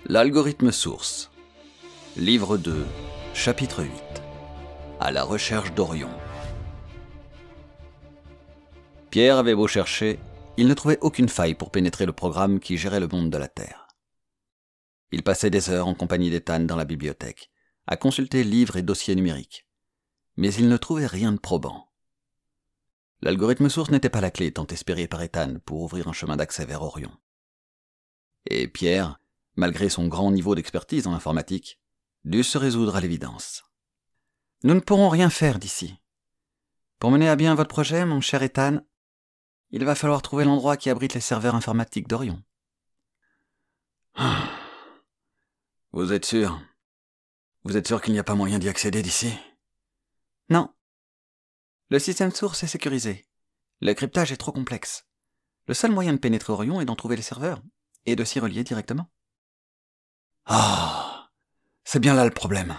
L'algorithme source. Livre 2, chapitre 8. À la recherche d'Orion. Pierre avait beau chercher, il ne trouvait aucune faille pour pénétrer le programme qui gérait le monde de la Terre. Il passait des heures en compagnie d'Ethan dans la bibliothèque, à consulter livres et dossiers numériques. Mais il ne trouvait rien de probant. L'algorithme source n'était pas la clé tant espérée par Ethan pour ouvrir un chemin d'accès vers Orion. Et Pierre, malgré son grand niveau d'expertise en informatique, dut se résoudre à l'évidence. Nous ne pourrons rien faire d'ici. Pour mener à bien votre projet, mon cher Ethan, il va falloir trouver l'endroit qui abrite les serveurs informatiques d'Orion. Vous êtes sûr? Vous êtes sûr qu'il n'y a pas moyen d'y accéder d'ici? Non. Le système source est sécurisé. Le cryptage est trop complexe. Le seul moyen de pénétrer Orion est d'en trouver les serveurs, et de s'y relier directement. Ah, c'est bien là le problème.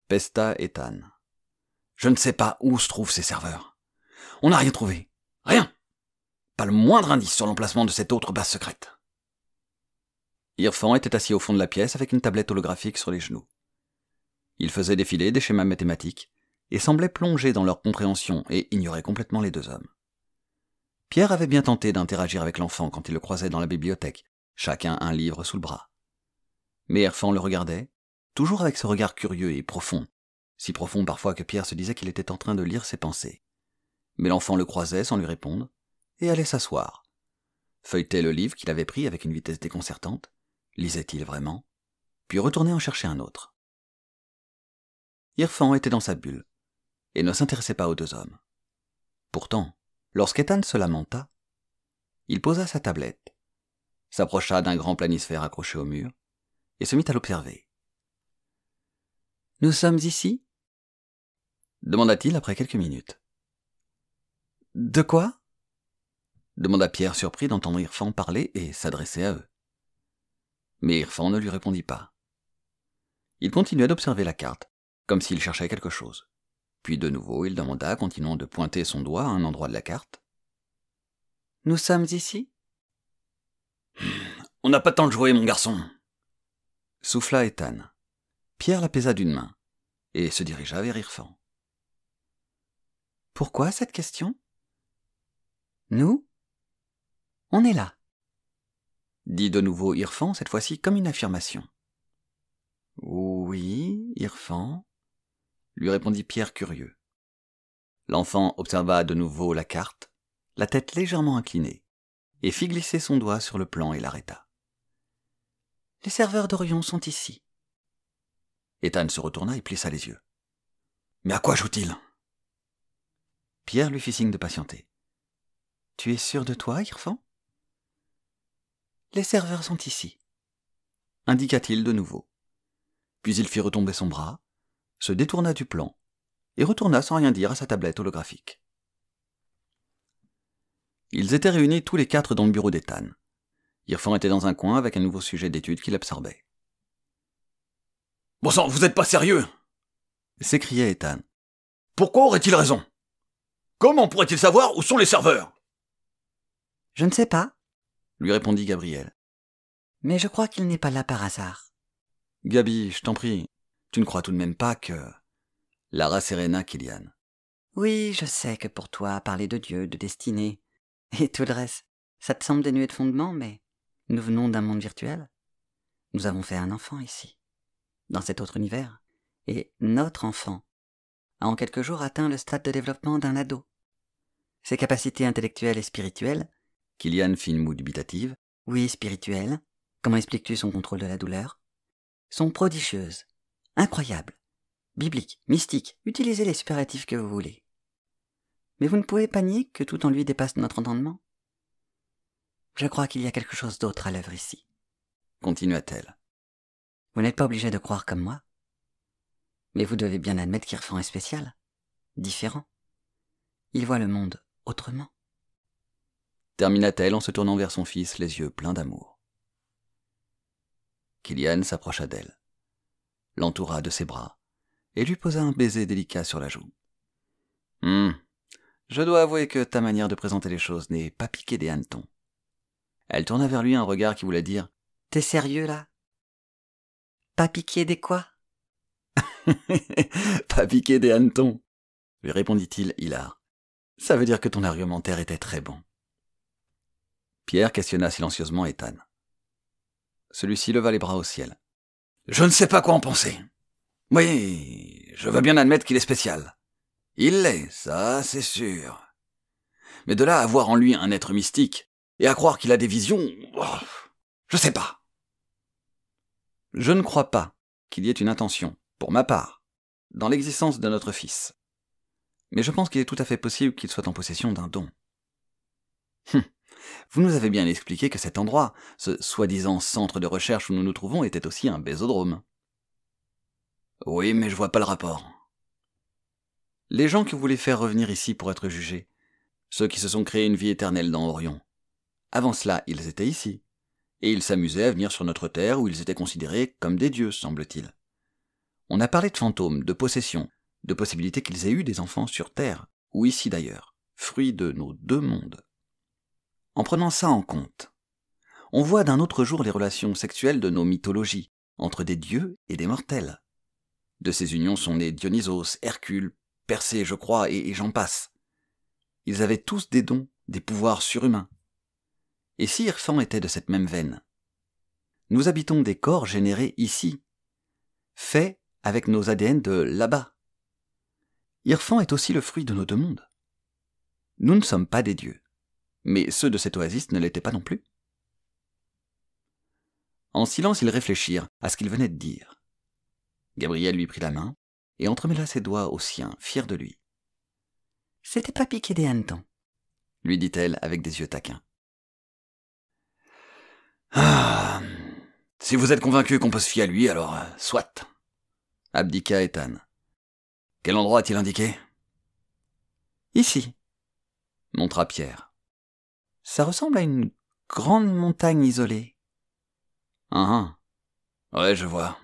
Pesta Ethan. Je ne sais pas où se trouvent ces serveurs. On n'a rien trouvé. Rien. Pas le moindre indice sur l'emplacement de cette autre base secrète. Irfan était assis au fond de la pièce avec une tablette holographique sur les genoux. Il faisait défiler des schémas mathématiques et semblait plongé dans leur compréhension et ignorait complètement les deux hommes. Pierre avait bien tenté d'interagir avec l'enfant quand il le croisait dans la bibliothèque, chacun un livre sous le bras. Mais Irfan le regardait, toujours avec ce regard curieux et profond, si profond parfois que Pierre se disait qu'il était en train de lire ses pensées. Mais l'enfant le croisait sans lui répondre, et allait s'asseoir. Feuilletait le livre qu'il avait pris avec une vitesse déconcertante, lisait-il vraiment, puis retournait en chercher un autre. Irfan était dans sa bulle, et ne s'intéressait pas aux deux hommes. Pourtant, lorsqu'Ethan se lamenta, il posa sa tablette, s'approcha d'un grand planisphère accroché au mur, et se mit à l'observer. « Nous sommes ici ?» demanda-t-il après quelques minutes. « De quoi ?» demanda Pierre surpris d'entendre Irfan parler et s'adresser à eux. Mais Irfan ne lui répondit pas. Il continuait d'observer la carte, comme s'il cherchait quelque chose. Puis de nouveau, il demanda, continuant de pointer son doigt à un endroit de la carte. « Nous sommes ici ?»« On n'a pas de temps de jouer, mon garçon !» souffla Ethan. Pierre l'apaisa d'une main et se dirigea vers Irfan. « Pourquoi cette question ? Nous ? On est là, dit de nouveau Irfan, cette fois-ci comme une affirmation. Oui, Irfan, lui répondit Pierre curieux. L'enfant observa de nouveau la carte, la tête légèrement inclinée, et fit glisser son doigt sur le plan et l'arrêta. Les serveurs d'Orion sont ici. Ethan se retourna et plissa les yeux. Mais à quoi joue-t-il ? Pierre lui fit signe de patienter. Tu es sûr de toi, Irfan ? Les serveurs sont ici, indiqua-t-il de nouveau. Puis il fit retomber son bras, se détourna du plan, et retourna sans rien dire à sa tablette holographique. Ils étaient réunis tous les quatre dans le bureau d'Ethan. Irfan était dans un coin avec un nouveau sujet d'étude qu'il absorbait. « Bon sang, vous êtes pas sérieux !» s'écriait Ethan. « Pourquoi aurait-il raison ? Comment pourrait-il savoir où sont les serveurs ?» « Je ne sais pas, » lui répondit Gabriel. « Mais je crois qu'il n'est pas là par hasard. »« Gabi, je t'en prie, tu ne crois tout de même pas que... » Lara Serena Kylian. « Oui, je sais que pour toi, parler de Dieu, de destinée, et tout le reste, ça te semble dénué de fondement, mais nous venons d'un monde virtuel. Nous avons fait un enfant ici, dans cet autre univers, et notre enfant a en quelques jours atteint le stade de développement d'un ado. Ses capacités intellectuelles et spirituelles... » Kylian fit une moue dubitative. « Oui, spirituelles. Comment expliques-tu son contrôle de la douleur ? Sont prodigieuses, incroyables, bibliques, mystiques, utilisez les superlatifs que vous voulez. Mais vous ne pouvez pas nier que tout en lui dépasse notre entendement. Je crois qu'il y a quelque chose d'autre à l'œuvre ici. » Continua-t-elle. « Vous n'êtes pas obligé de croire comme moi. Mais vous devez bien admettre qu'Irfan est spécial, différent. Il voit le monde autrement. » Termina-t-elle en se tournant vers son fils, les yeux pleins d'amour. Kylian s'approcha d'elle, l'entoura de ses bras, et lui posa un baiser délicat sur la joue. « Je dois avouer que ta manière de présenter les choses n'est pas piquée des hannetons. » Elle tourna vers lui un regard qui voulait dire « T'es sérieux, là ? Pas piquer des quoi? Pas piquer des hannetons, lui répondit-il hilar. Ça veut dire que ton argumentaire était très bon. Pierre questionna silencieusement Ethan. Celui-ci leva les bras au ciel. Je ne sais pas quoi en penser. Oui, je veux bien admettre qu'il est spécial. Il l'est, ça c'est sûr. Mais de là à voir en lui un être mystique, et à croire qu'il a des visions, je sais pas. Je ne crois pas qu'il y ait une intention, pour ma part, dans l'existence de notre fils. Mais je pense qu'il est tout à fait possible qu'il soit en possession d'un don. Vous nous avez bien expliqué que cet endroit, ce soi-disant centre de recherche où nous nous trouvons, était aussi un bésodrome. Oui, mais je vois pas le rapport. Les gens que vous voulez faire revenir ici pour être jugés, ceux qui se sont créés une vie éternelle dans Orion, avant cela, ils étaient ici, et ils s'amusaient à venir sur notre terre où ils étaient considérés comme des dieux, semble-t-il. On a parlé de fantômes, de possessions, de possibilités qu'ils aient eu des enfants sur Terre, ou ici d'ailleurs, fruits de nos deux mondes. En prenant ça en compte, on voit d'un autre jour les relations sexuelles de nos mythologies, entre des dieux et des mortels. De ces unions sont nés Dionysos, Hercule, Persée, je crois, et j'en passe. Ils avaient tous des dons, des pouvoirs surhumains. Et si Irfan était de cette même veine? Nous habitons des corps générés ici, faits avec nos ADN de là-bas. Irfan est aussi le fruit de nos deux mondes. Nous ne sommes pas des dieux, mais ceux de cette oasis ne l'étaient pas non plus. En silence, ils réfléchirent à ce qu'il venait de dire. Gabriel lui prit la main et entremêla ses doigts aux siens, fier de lui. « C'était pas piquer des hannetons, » lui dit-elle avec des yeux taquins. Ah, si vous êtes convaincu qu'on peut se fier à lui, alors soit, abdiqua Ethan. Quel endroit a-t-il indiqué? Ici, montra Pierre. Ça ressemble à une grande montagne isolée. Ouais, je vois.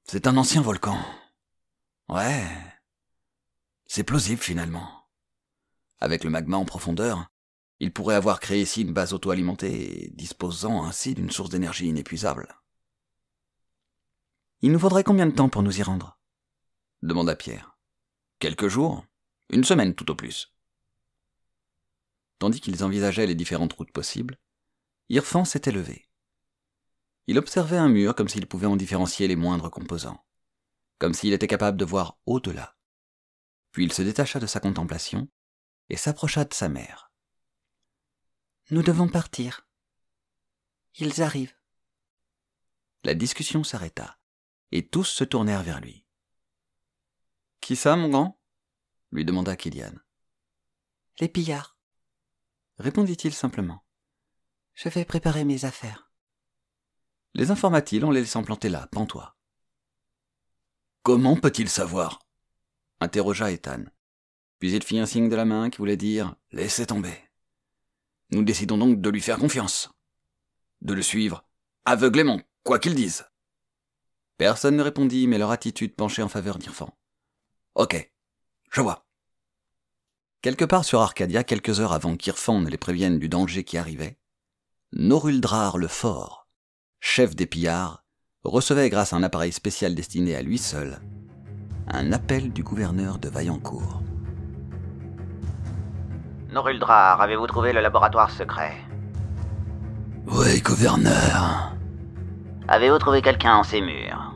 C'est un ancien volcan. Ouais. C'est plausible finalement. Avec le magma en profondeur, il pourrait avoir créé ici une base auto-alimentée et disposant ainsi d'une source d'énergie inépuisable. Il nous faudrait combien de temps pour nous y rendre? Demanda Pierre. Quelques jours, une semaine tout au plus. Tandis qu'ils envisageaient les différentes routes possibles, Irfan s'était levé. Il observait un mur comme s'il pouvait en différencier les moindres composants, comme s'il était capable de voir au-delà. Puis il se détacha de sa contemplation et s'approcha de sa mère. « Nous devons partir. Ils arrivent. » La discussion s'arrêta, et tous se tournèrent vers lui. « Qui ça, mon grand ?» lui demanda Kylian. « Les pillards. » répondit-il simplement. « Je vais préparer mes affaires. » Les informa-t-il en les laissant planter là, pantois. « Comment peut-il savoir ?» interrogea Ethan. Puis il fit un signe de la main qui voulait dire « Laissez tomber ». Nous décidons donc de lui faire confiance. De le suivre aveuglément, quoi qu'il dise. Personne ne répondit, mais leur attitude penchait en faveur d'Irfan. Ok, je vois. Quelque part sur Arcadia, quelques heures avant qu'Irfan ne les prévienne du danger qui arrivait, Noruldrar le Fort, chef des pillards, recevait grâce à un appareil spécial destiné à lui seul, un appel du gouverneur de Vaillancourt. Noruldrar, avez-vous trouvé le laboratoire secret? Oui, gouverneur. Avez-vous trouvé quelqu'un en ces murs?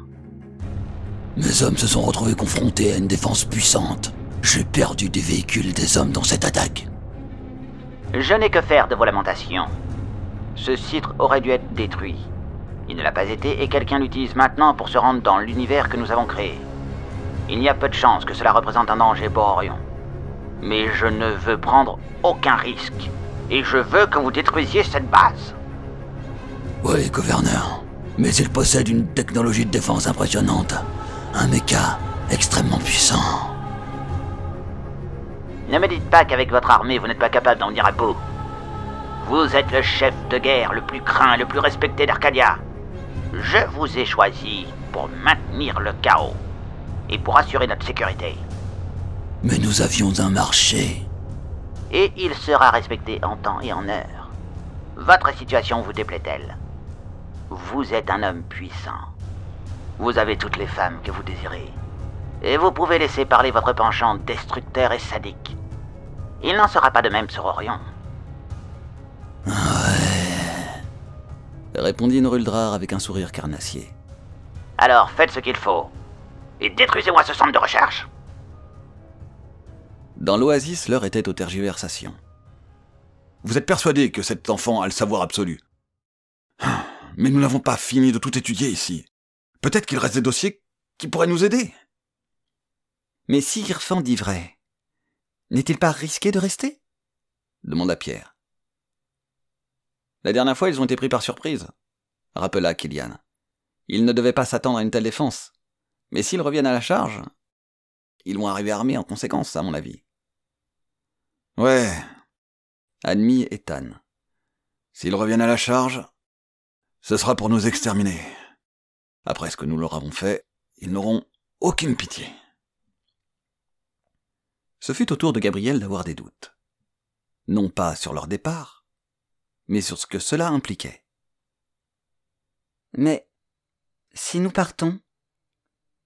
Mes hommes se sont retrouvés confrontés à une défense puissante. J'ai perdu des véhicules et des hommes dans cette attaque. Je n'ai que faire de vos lamentations. Ce site aurait dû être détruit. Il ne l'a pas été et quelqu'un l'utilise maintenant pour se rendre dans l'univers que nous avons créé. Il y a peu de chances que cela représente un danger pour Orion. Mais je ne veux prendre aucun risque. Et je veux que vous détruisiez cette base. Oui, gouverneur. Mais il possède une technologie de défense impressionnante. Un mecha extrêmement puissant. Ne me dites pas qu'avec votre armée, vous n'êtes pas capable d'en venir à bout. Vous êtes le chef de guerre le plus craint et le plus respecté d'Arcadia. Je vous ai choisi pour maintenir le chaos et pour assurer notre sécurité. Mais nous avions un marché. Et il sera respecté en temps et en heure. Votre situation vous déplaît-elle? Vous êtes un homme puissant. Vous avez toutes les femmes que vous désirez. Et vous pouvez laisser parler votre penchant destructeur et sadique. Il n'en sera pas de même sur Orion. Répondit Noruldrar avec un sourire carnassier. Alors faites ce qu'il faut. Et détruisez-moi ce centre de recherche. Dans l'oasis, l'heure était aux tergiversations. Vous êtes persuadé que cet enfant a le savoir absolu. Mais nous n'avons pas fini de tout étudier ici. Peut-être qu'il reste des dossiers qui pourraient nous aider. Mais si Irfan dit vrai, n'est-il pas risqué de rester ? Demanda Pierre. La dernière fois, ils ont été pris par surprise, rappela Killian. Ils ne devaient pas s'attendre à une telle défense. Mais s'ils reviennent à la charge, ils vont arriver armés en conséquence, à mon avis. Ouais, admit Ethan. S'ils reviennent à la charge, ce sera pour nous exterminer. Après ce que nous leur avons fait, ils n'auront aucune pitié. Ce fut au tour de Gabriel d'avoir des doutes. Non pas sur leur départ, mais sur ce que cela impliquait. Mais si nous partons,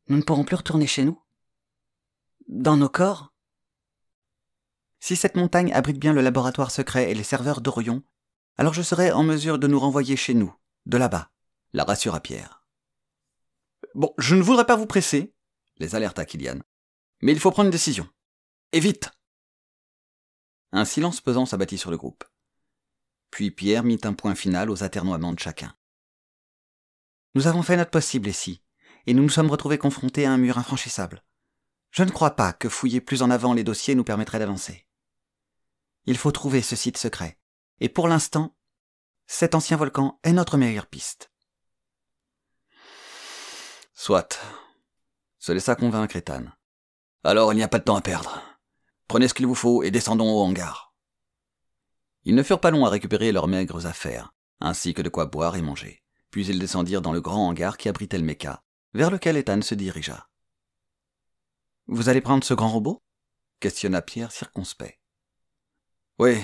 nous ne pourrons plus retourner chez nous ? Dans nos corps ? Si cette montagne abrite bien le laboratoire secret et les serveurs d'Orion, alors je serai en mesure de nous renvoyer chez nous, de là-bas, la rassura Pierre. Bon, je ne voudrais pas vous presser, les alerta Killian, mais il faut prendre une décision. Et vite ! Un silence pesant s'abattit sur le groupe. Puis Pierre mit un point final aux atermoiements de chacun. Nous avons fait notre possible ici, et nous nous sommes retrouvés confrontés à un mur infranchissable. Je ne crois pas que fouiller plus en avant les dossiers nous permettrait d'avancer. Il faut trouver ce site secret, et pour l'instant, cet ancien volcan est notre meilleure piste. Soit, se laissa convaincre Ethan. Alors il n'y a pas de temps à perdre. Prenez ce qu'il vous faut et descendons au hangar. Ils ne furent pas longs à récupérer leurs maigres affaires, ainsi que de quoi boire et manger. Puis ils descendirent dans le grand hangar qui abritait le mecha, vers lequel Ethan se dirigea. « Vous allez prendre ce grand robot ?» questionna Pierre circonspect. « Oui.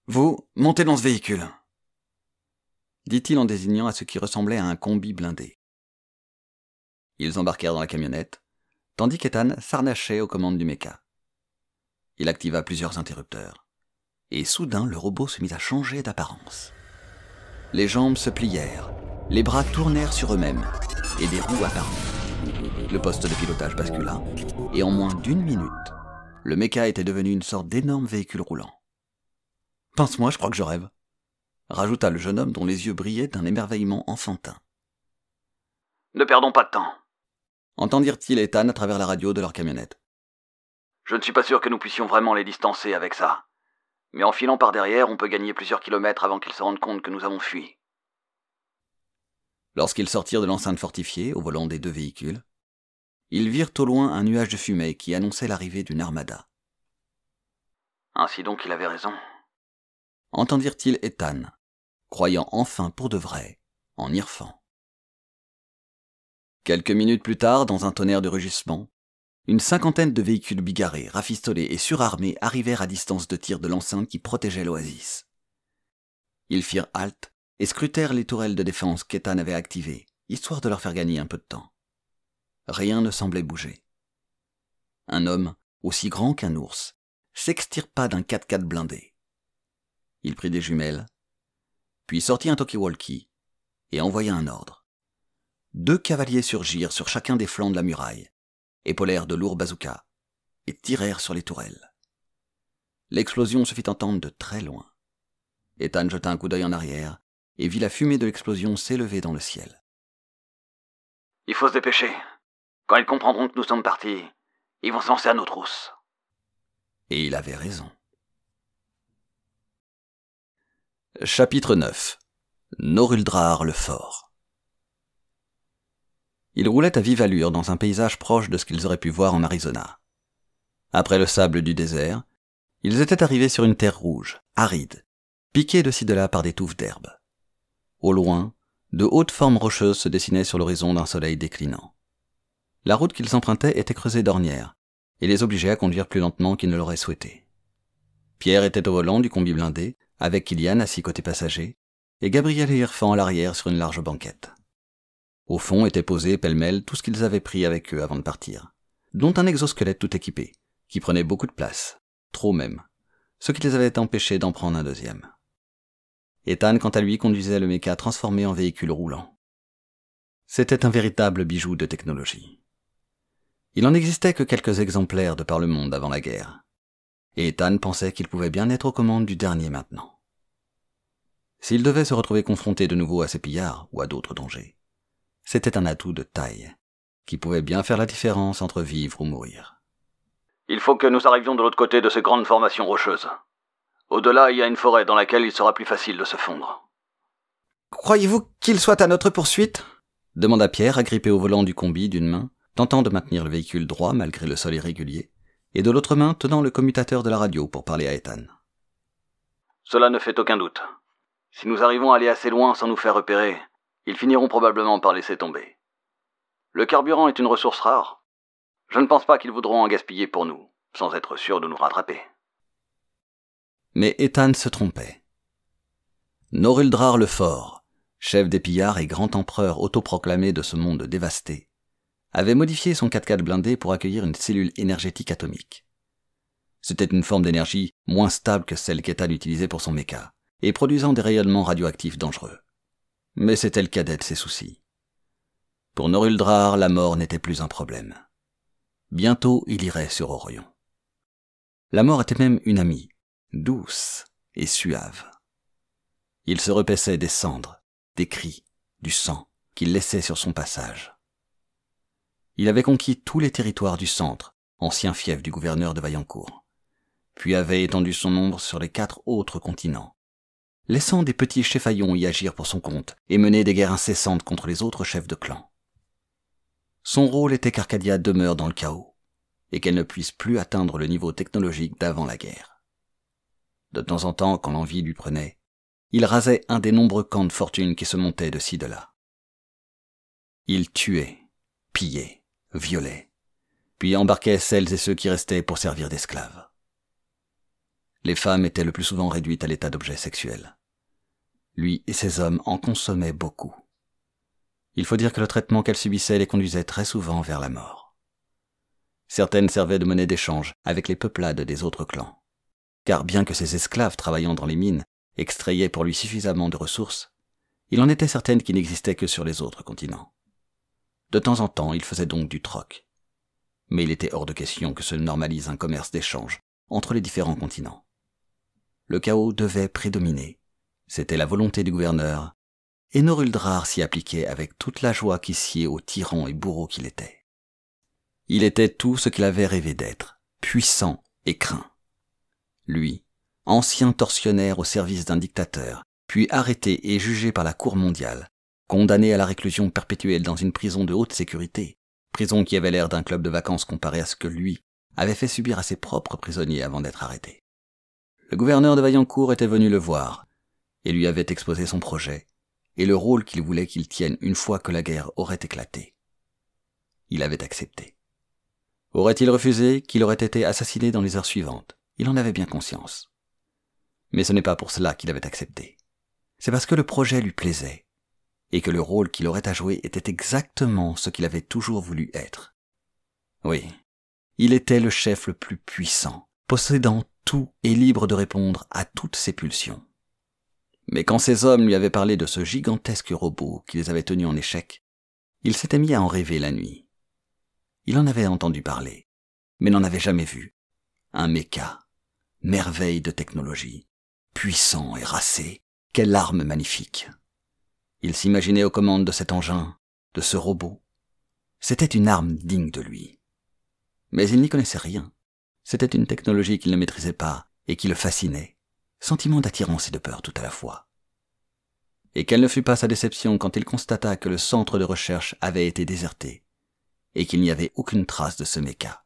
Vous, montez dans ce véhicule. » dit-il en désignant à ce qui ressemblait à un combi blindé. Ils embarquèrent dans la camionnette, tandis qu'Ethan s'harnachait aux commandes du mecha. Il activa plusieurs interrupteurs, et soudain le robot se mit à changer d'apparence. Les jambes se plièrent, les bras tournèrent sur eux-mêmes, et des roues apparurent. Le poste de pilotage bascula, et en moins d'1 minute, le mecha était devenu une sorte d'énorme véhicule roulant. « Pince-moi, je crois que je rêve », rajouta le jeune homme dont les yeux brillaient d'un émerveillement enfantin. « Ne perdons pas de temps », entendirent-ils Ethan à travers la radio de leur camionnette. « Je ne suis pas sûr que nous puissions vraiment les distancer avec ça. Mais en filant par derrière, on peut gagner plusieurs kilomètres avant qu'ils se rendent compte que nous avons fui. » Lorsqu'ils sortirent de l'enceinte fortifiée, au volant des 2 véhicules, ils virent au loin un nuage de fumée qui annonçait l'arrivée d'une armada. « Ainsi donc il avait raison. » entendirent-ils Ethan, croyant enfin pour de vrai en Irfan. Quelques minutes plus tard, dans un tonnerre de rugissements, une 50aine de véhicules bigarrés, rafistolés et surarmés arrivèrent à distance de tir de l'enceinte qui protégeait l'oasis. Ils firent halte et scrutèrent les tourelles de défense qu'Ethan avait activées, histoire de leur faire gagner un peu de temps. Rien ne semblait bouger. Un homme, aussi grand qu'un ours, s'extirpa d'un 4x4 blindé. Il prit des jumelles, puis sortit un talkie-walkie et envoya un ordre. 2 cavaliers surgirent sur chacun des flancs de la muraille, épaulèrent de lourds bazookas et tirèrent sur les tourelles. L'explosion se fit entendre de très loin. Ethan jeta un coup d'œil en arrière et vit la fumée de l'explosion s'élever dans le ciel. « Il faut se dépêcher. Quand ils comprendront que nous sommes partis, ils vont se lancer à nos trousses. » Et il avait raison. Chapitre 9. Noruldrar le Fort. Ils roulaient à vive allure dans un paysage proche de ce qu'ils auraient pu voir en Arizona. Après le sable du désert, ils étaient arrivés sur une terre rouge, aride, piquée de ci de là par des touffes d'herbe. Au loin, de hautes formes rocheuses se dessinaient sur l'horizon d'un soleil déclinant. La route qu'ils empruntaient était creusée d'ornières, et les obligeait à conduire plus lentement qu'ils ne l'auraient souhaité. Pierre était au volant du combi blindé, avec Killian assis côté passager, et Gabriel et Irfan à l'arrière sur une large banquette. Au fond était posé pêle-mêle tout ce qu'ils avaient pris avec eux avant de partir, dont un exosquelette tout équipé, qui prenait beaucoup de place, trop même, ce qui les avait empêchés d'en prendre un deuxième. Ethan, quant à lui, conduisait le méca transformé en véhicule roulant. C'était un véritable bijou de technologie. Il n'en existait que quelques exemplaires de par le monde avant la guerre, et Ethan pensait qu'il pouvait bien être aux commandes du dernier maintenant. S'il devait se retrouver confronté de nouveau à ces pillards ou à d'autres dangers, c'était un atout de taille, qui pouvait bien faire la différence entre vivre ou mourir. « Il faut que nous arrivions de l'autre côté de ces grandes formations rocheuses. Au-delà, il y a une forêt dans laquelle il sera plus facile de se fondre. »« Croyez-vous qu'il soit à notre poursuite ?» demanda Pierre, agrippé au volant du combi d'une main, tentant de maintenir le véhicule droit malgré le sol irrégulier, et de l'autre main tenant le commutateur de la radio pour parler à Ethan. « Cela ne fait aucun doute. Si nous arrivons à aller assez loin sans nous faire repérer, ils finiront probablement par laisser tomber. Le carburant est une ressource rare. Je ne pense pas qu'ils voudront en gaspiller pour nous, sans être sûrs de nous rattraper. » Mais Ethan se trompait. Noruldrar le Fort, chef des pillards et grand empereur autoproclamé de ce monde dévasté, avait modifié son 4x4 blindé pour accueillir une cellule énergétique atomique. C'était une forme d'énergie moins stable que celle qu'Ethan utilisait pour son méca, et produisant des rayonnements radioactifs dangereux. Mais c'était le cadet de ses soucis. Pour Noruldrar, la mort n'était plus un problème. Bientôt, il irait sur Orion. La mort était même une amie, douce et suave. Il se repaissait des cendres, des cris, du sang qu'il laissait sur son passage. Il avait conquis tous les territoires du centre, ancien fief du gouverneur de Vaillancourt, puis avait étendu son ombre sur les 4 autres continents, laissant des petits cheffaillons y agir pour son compte et mener des guerres incessantes contre les autres chefs de clan. Son rôle était qu'Arcadia demeure dans le chaos, et qu'elle ne puisse plus atteindre le niveau technologique d'avant la guerre. De temps en temps, quand l'envie lui prenait, il rasait un des nombreux camps de fortune qui se montaient de ci de là. Il tuait, pillait, violait, puis embarquait celles et ceux qui restaient pour servir d'esclaves. Les femmes étaient le plus souvent réduites à l'état d'objets sexuels. Lui et ses hommes en consommaient beaucoup. Il faut dire que le traitement qu'elles subissaient les conduisait très souvent vers la mort. Certaines servaient de monnaie d'échange avec les peuplades des autres clans, car bien que ces esclaves travaillant dans les mines extrayaient pour lui suffisamment de ressources, il en était certaines qui n'existaient que sur les autres continents. De temps en temps, il faisait donc du troc. Mais il était hors de question que se normalise un commerce d'échange entre les différents continents. Le chaos devait prédominer. C'était la volonté du gouverneur, et Noruldrar s'y appliquait avec toute la joie qui sied au tyran et bourreau qu'il était. Il était tout ce qu'il avait rêvé d'être, puissant et craint. Lui, ancien tortionnaire au service d'un dictateur, puis arrêté et jugé par la Cour mondiale, condamné à la réclusion perpétuelle dans une prison de haute sécurité, prison qui avait l'air d'un club de vacances comparé à ce que lui avait fait subir à ses propres prisonniers avant d'être arrêté. Le gouverneur de Vaillancourt était venu le voir, et lui avait exposé son projet, et le rôle qu'il voulait qu'il tienne une fois que la guerre aurait éclaté. Il avait accepté. Aurait-il refusé qu'il aurait été assassiné dans les heures suivantes? Il en avait bien conscience. Mais ce n'est pas pour cela qu'il avait accepté. C'est parce que le projet lui plaisait, et que le rôle qu'il aurait à jouer était exactement ce qu'il avait toujours voulu être. Oui, il était le chef le plus puissant, possédant tout et libre de répondre à toutes ses pulsions. Mais quand ces hommes lui avaient parlé de ce gigantesque robot qui les avait tenus en échec, il s'était mis à en rêver la nuit. Il en avait entendu parler, mais n'en avait jamais vu. Un méca, merveille de technologie, puissant et racé, quelle arme magnifique. Il s'imaginait aux commandes de cet engin, de ce robot. C'était une arme digne de lui. Mais il n'y connaissait rien. C'était une technologie qu'il ne maîtrisait pas et qui le fascinait. Sentiment d'attirance et de peur tout à la fois. Et quelle ne fut pas sa déception quand il constata que le centre de recherche avait été déserté et qu'il n'y avait aucune trace de ce méca.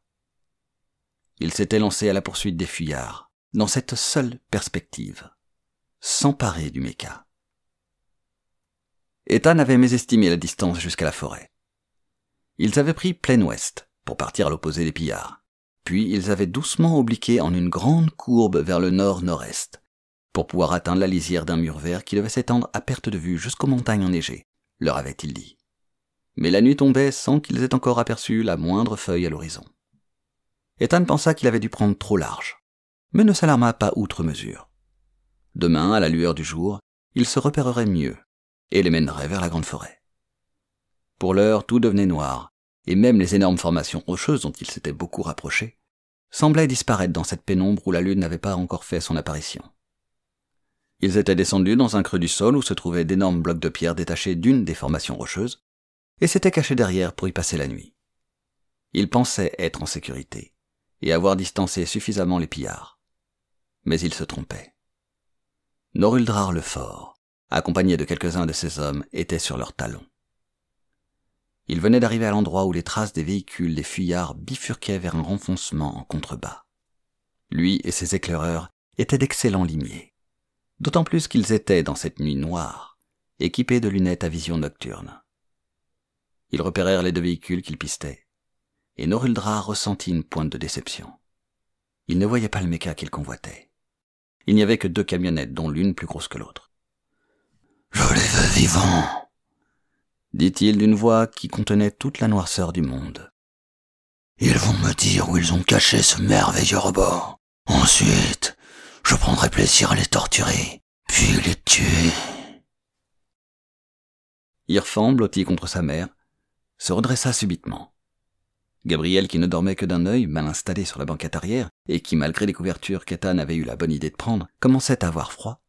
Il s'était lancé à la poursuite des fuyards, dans cette seule perspective, s'emparer du méca. Ethan avait mésestimé la distance jusqu'à la forêt. Ils avaient pris plein ouest pour partir à l'opposé des pillards, puis ils avaient doucement obliqué en une grande courbe vers le nord-nord-est, pour pouvoir atteindre la lisière d'un mur vert qui devait s'étendre à perte de vue jusqu'aux montagnes enneigées, leur avait-il dit. Mais la nuit tombait sans qu'ils aient encore aperçu la moindre feuille à l'horizon. Ethan pensa qu'il avait dû prendre trop large, mais ne s'alarma pas outre mesure. Demain, à la lueur du jour, il se repérerait mieux et les mènerait vers la grande forêt. Pour l'heure, tout devenait noir, et même les énormes formations rocheuses dont il s'était beaucoup rapproché semblaient disparaître dans cette pénombre où la lune n'avait pas encore fait son apparition. Ils étaient descendus dans un creux du sol où se trouvaient d'énormes blocs de pierre détachés d'une des formations rocheuses, et s'étaient cachés derrière pour y passer la nuit. Ils pensaient être en sécurité, et avoir distancé suffisamment les pillards. Mais ils se trompaient. Noruldrar le Fort, accompagné de quelques-uns de ses hommes, était sur leurs talons. Il venait d'arriver à l'endroit où les traces des véhicules des fuyards bifurquaient vers un renfoncement en contrebas. Lui et ses éclaireurs étaient d'excellents limiers, d'autant plus qu'ils étaient, dans cette nuit noire, équipés de lunettes à vision nocturne. Ils repérèrent les deux véhicules qu'ils pistaient, et Noruldrar ressentit une pointe de déception. Il ne voyait pas le méca qu'il convoitait. Il n'y avait que 2 camionnettes, dont l'une plus grosse que l'autre. « Je les veux vivants !» dit-il d'une voix qui contenait toute la noirceur du monde. « Ils vont me dire où ils ont caché ce merveilleux robot. Ensuite, je prendrai plaisir à les torturer, puis les tuer. » Irfan, blotti contre sa mère, se redressa subitement. Gabriel, qui ne dormait que d'un œil, mal installé sur la banquette arrière, et qui, malgré les couvertures qu'Ethan avait eu la bonne idée de prendre, commençait à avoir froid,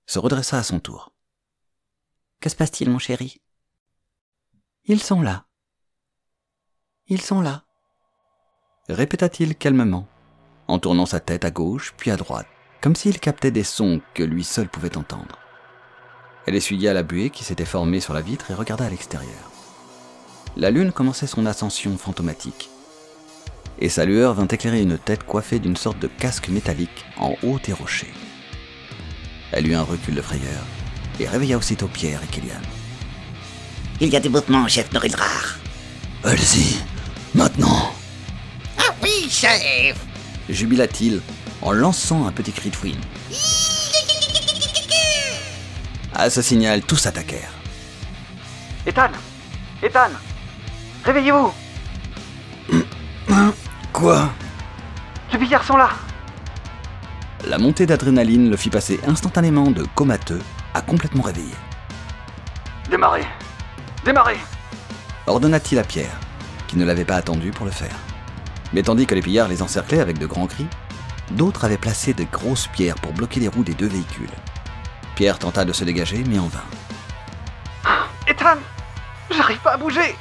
se redressa à son tour. « Que se passe-t-il, mon chéri ? » « Ils sont là. Ils sont là. » répéta-t-il calmement, en tournant sa tête à gauche puis à droite, comme s'il captait des sons que lui seul pouvait entendre. Elle essuya la buée qui s'était formée sur la vitre et regarda à l'extérieur. La lune commençait son ascension fantomatique, et sa lueur vint éclairer une tête coiffée d'une sorte de casque métallique en haut des rochers. Elle eut un recul de frayeur, et réveilla aussitôt Pierre et Kélian. Il y a du mouvement, chef Noruldrar. Allez-y, maintenant. Ah oui, chef, jubila-t-il en lançant un petit cri de fouine. À ce signal, tous attaquèrent. Ethan, réveillez-vous. Quoi ? Les pillards sont là. La montée d'adrénaline le fit passer instantanément de comateux à complètement réveillé. Démarrez, ordonna-t-il à Pierre, qui ne l'avait pas attendu pour le faire. Mais tandis que les pillards les encerclaient avec de grands cris, d'autres avaient placé de grosses pierres pour bloquer les roues des 2 véhicules. Pierre tenta de se dégager, mais en vain. Ethan, j'arrive pas à bouger.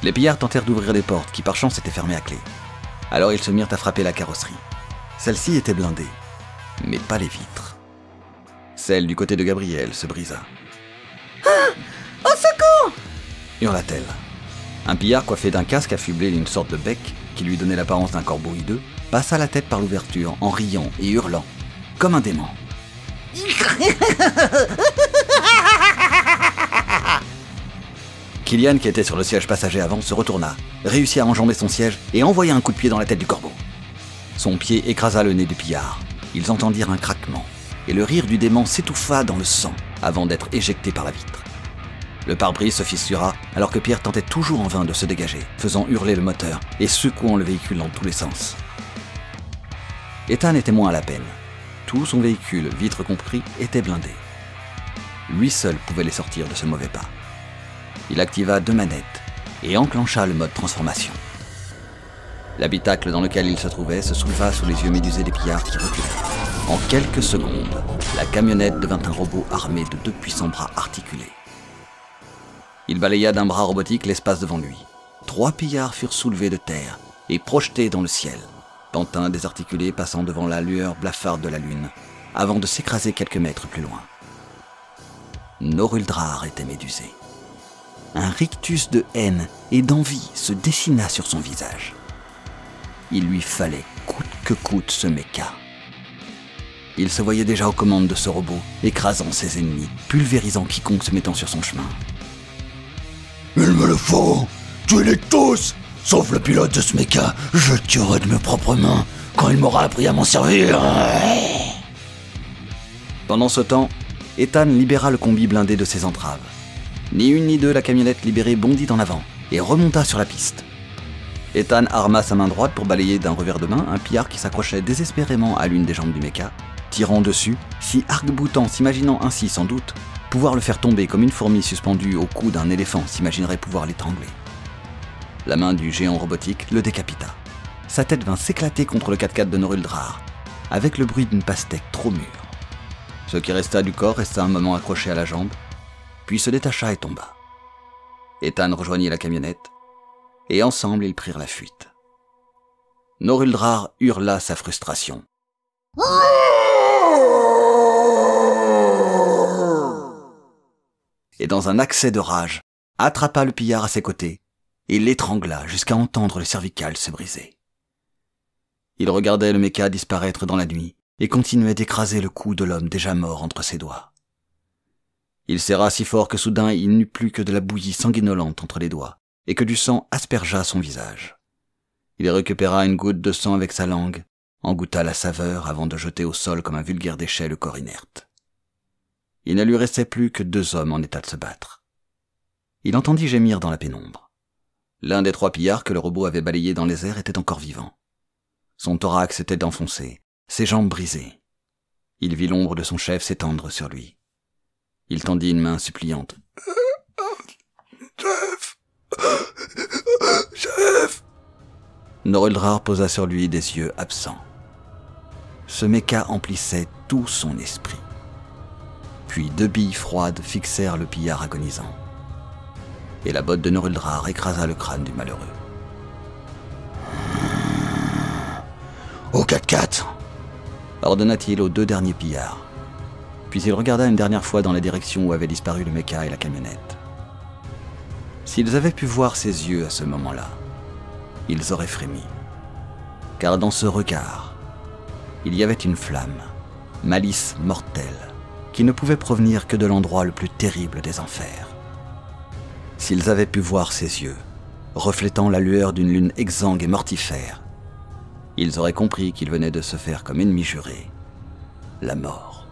Les pillards tentèrent d'ouvrir les portes qui par chance étaient fermées à clé. Alors ils se mirent à frapper la carrosserie. Celle-ci était blindée, mais pas les vitres. Celle du côté de Gabriel se brisa. Au secours ! Hurla-t-elle. Un pillard coiffé d'un casque affublé d'une sorte de bec qui lui donnait l'apparence d'un corbeau hideux passa la tête par l'ouverture en riant et hurlant, comme un démon. Kélian, qui était sur le siège passager avant, se retourna, réussit à enjamber son siège et envoya un coup de pied dans la tête du corbeau. Son pied écrasa le nez du pillard. Ils entendirent un craquement, et le rire du démon s'étouffa dans le sang avant d'être éjecté par la vitre. Le pare-brise se fissura alors que Pierre tentait toujours en vain de se dégager, faisant hurler le moteur et secouant le véhicule dans tous les sens. Ethan était moins à la peine. Tout son véhicule, vitres compris, était blindé. Lui seul pouvait les sortir de ce mauvais pas. Il activa 2 manettes et enclencha le mode transformation. L'habitacle dans lequel il se trouvait se souleva sous les yeux médusés des pillards qui reculaient. En quelques secondes, la camionnette devint un robot armé de 2 puissants bras articulés. Il balaya d'un bras robotique l'espace devant lui. 3 pillards furent soulevés de terre et projetés dans le ciel, pantin désarticulé passant devant la lueur blafarde de la lune, avant de s'écraser quelques mètres plus loin. Noruldrar était médusé. Un rictus de haine et d'envie se dessina sur son visage. Il lui fallait coûte que coûte ce méca. Il se voyait déjà aux commandes de ce robot, écrasant ses ennemis, pulvérisant quiconque se mettant sur son chemin. « Il me le faut! Tuez-les tous! Sauf le pilote de ce méca, je le tuerai de mes propres mains quand il m'aura appris à m'en servir !» Pendant ce temps, Ethan libéra le combi blindé de ses entraves. Ni une ni deux, la camionnette libérée bondit en avant et remonta sur la piste. Ethan arma sa main droite pour balayer d'un revers de main un pillard qui s'accrochait désespérément à l'une des jambes du méca, tirant dessus, si arc-boutant, s'imaginant ainsi sans doute pouvoir le faire tomber comme une fourmi suspendue au cou d'un éléphant s'imaginerait pouvoir l'étrangler. La main du géant robotique le décapita. Sa tête vint s'éclater contre le 4x4 de Noruldrar, avec le bruit d'une pastèque trop mûre. Ce qui resta du corps resta un moment accroché à la jambe, puis se détacha et tomba. Ethan rejoignit la camionnette, et ensemble ils prirent la fuite. Noruldrar hurla sa frustration. Et dans un accès de rage, attrapa le pillard à ses côtés et l'étrangla jusqu'à entendre le cervical se briser. Il regardait le méca disparaître dans la nuit et continuait d'écraser le cou de l'homme déjà mort entre ses doigts. Il serra si fort que soudain il n'eut plus que de la bouillie sanguinolente entre les doigts et que du sang aspergea son visage. Il récupéra une goutte de sang avec sa langue, en goûta la saveur avant de jeter au sol comme un vulgaire déchet le corps inerte. Il ne lui restait plus que 2 hommes en état de se battre. Il entendit gémir dans la pénombre. L'un des 3 pillards que le robot avait balayés dans les airs était encore vivant. Son thorax était enfoncé, ses jambes brisées. Il vit l'ombre de son chef s'étendre sur lui. Il tendit une main suppliante. « Chef ! Chef !» Noruldrar posa sur lui des yeux absents. Ce méca emplissait tout son esprit. Puis 2 billes froides fixèrent le pillard agonisant. Et la botte de Noruldrar écrasa le crâne du malheureux. « Au 4x4 !» ordonna-t-il aux 2 derniers pillards. Puis il regarda une dernière fois dans la direction où avaient disparu le méca et la camionnette. S'ils avaient pu voir ses yeux à ce moment-là, ils auraient frémi. Car dans ce regard, il y avait une flamme, malice mortelle, qui ne pouvait provenir que de l'endroit le plus terrible des enfers. S'ils avaient pu voir ses yeux, reflétant la lueur d'une lune exsangue et mortifère, ils auraient compris qu'il venait de se faire comme ennemi juré, la mort.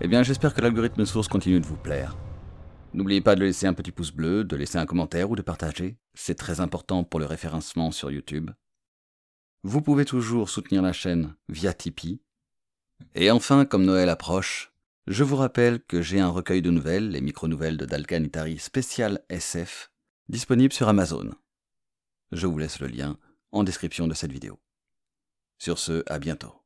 Eh bien, j'espère que l'algorithme source continue de vous plaire. N'oubliez pas de laisser un petit pouce bleu, de laisser un commentaire ou de partager. C'est très important pour le référencement sur YouTube. Vous pouvez toujours soutenir la chaîne via Tipeee. Et enfin, comme Noël approche, je vous rappelle que j'ai un recueil de nouvelles, les micro-nouvelles de Dalkan Itari spécial SF, disponible sur Amazon. Je vous laisse le lien en description de cette vidéo. Sur ce, à bientôt.